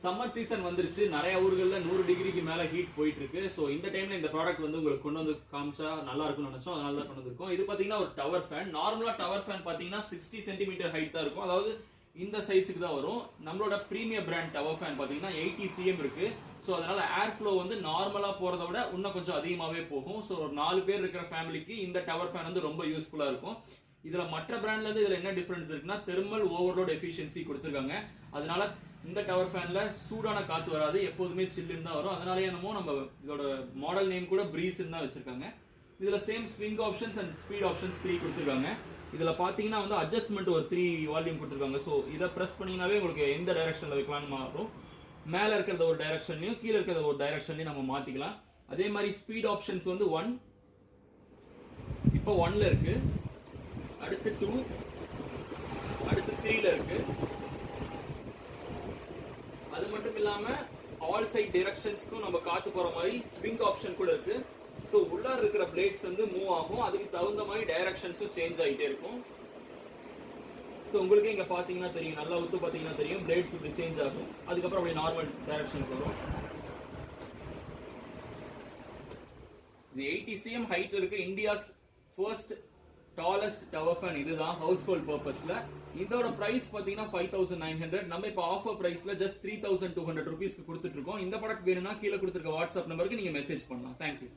Summer season வந்துருச்சு. நிறைய ஊர்கள்ல 100 டிகிரிக்கு மேல ஹீட் போயிட்டு இருக்கு. சோ இந்த டைம்ல இந்த ப்ராடக்ட் வந்து உங்களுக்கு கொண்டு வந்து காமிச்சா நல்லா இருக்கும்னு நினைச்சோம். அதனால தான் கொண்டு வந்திருக்கோம். இது பாத்தீங்கன்னா ஒரு டவர் ஃபேன். நார்மலா டவர் ஃபேன் பாத்தீங்கன்னா 60 சென்டிமீட்டர் ஹைட் தான் இருக்கும். அதாவது இந்த சைஸுக்கு தான் வரும். நம்மளோட பிரீமியர் பிராண்ட் டவர் ஃபேன் பாத்தீங்கன்னா 80 cm இருக்கு. சோ அதனால ஏர் ஃப்ளோ வந்து நார்மலா போறத விட இன்னும் கொஞ்சம் அதிகமாவே போகும். சோ ஒரு 4 பேர் இருக்கிற ஃபேமிலிக்கு இந்த டவர் ஃபேன் வந்து ரொம்ப யூஸ்ஃபுல்லா இருக்கும். இதுல மற்ற பிராண்ட்ல இருந்து இதுல என்ன டிஃபரன்ஸ் இருக்குன்னா தெர்மல் ஓவர்லோட் எஃபிஷியன்சி கொடுத்திருக்காங்க. அதனால இந்த டவர் ஃபேன்ல சூடான காத்து வராது, எப்போதுமே சில்லுன்னு தான் வரும். அதனாலயே என்னமோ நம்ம இதோட மாடல் நேம் கூட பிரீஸ்ன்னு தான் வச்சிருக்காங்க. இதுல same swing options and speed options 3 கொடுத்திருக்காங்க. இதுல பாத்தீங்கன்னா வந்து அட்ஜஸ்ட்மெண்ட் ஒரு 3 வால்யூம் கொடுத்திருக்காங்க. சோ இத பிரஸ் பண்ணீங்கனாவே உங்களுக்கு எந்த டைரக்ஷன்ல வைக்கலாம்னு மாறும். மேல இருக்கிறத ஒரு டைரக்ஷன்லயும் கீழ இருக்கிறத ஒரு டைரக்ஷன்லயும் நம்ம மாத்திக்கலாம். அதே மாதிரி ஸ்பீட் ஆப்ஷன்ஸ் வந்து 1 இப்போ 1ல இருக்கு, அடுத்து 2, அடுத்து 3ல இருக்கு. அது மட்டும் இல்லாம ஆல் சைட் டைரக்ஷன்ஸ்க்கும் நம்ம காத்து போற மாதிரி ஸ்விங் ஆப்ஷன் கூட இருக்கு. சோ உள்ள இருக்கிற பிளேட்ஸ் வந்து மூவ் ஆகும், அதுக்கு தகுந்த மாதிரி டைரக்ஷன்ஸும் சேஞ்ச் ஆகிட்டே இருக்கும். சோ உங்களுக்கு இங்க பாத்தீங்கன்னா தெரியும், நல்லா உத்து பாத்தீங்கன்னா தெரியும், பிளேட்ஸ் இப்படி சேஞ்ச் ஆகும், அதுக்கப்புறம் அப்படியே நார்மல் டைரக்ஷனுக்கு வரும். இது 80 cm ஹைட் இருக்கு. India's first tallest tower fan இதுதான் ஹவுஸ் ஹோல்ட் பர்பஸ்ல. இதோட பிரைஸ் பாத்தீங்கன்னா 5900. நம்ம இப்ப ஆஃபர் பிரைஸ்ல ஜஸ்ட் 3200 ரூபீஸ்க்கு கொடுத்துட்டு இருக்கோம். இந்த ப்ராடக்ட் வேணும்னா கீழே கொடுத்துருக்க வாட்ஸ்அப் நம்பருக்கு நீங்க மெசேஜ் பண்ணலாம். தேங்க்யூ.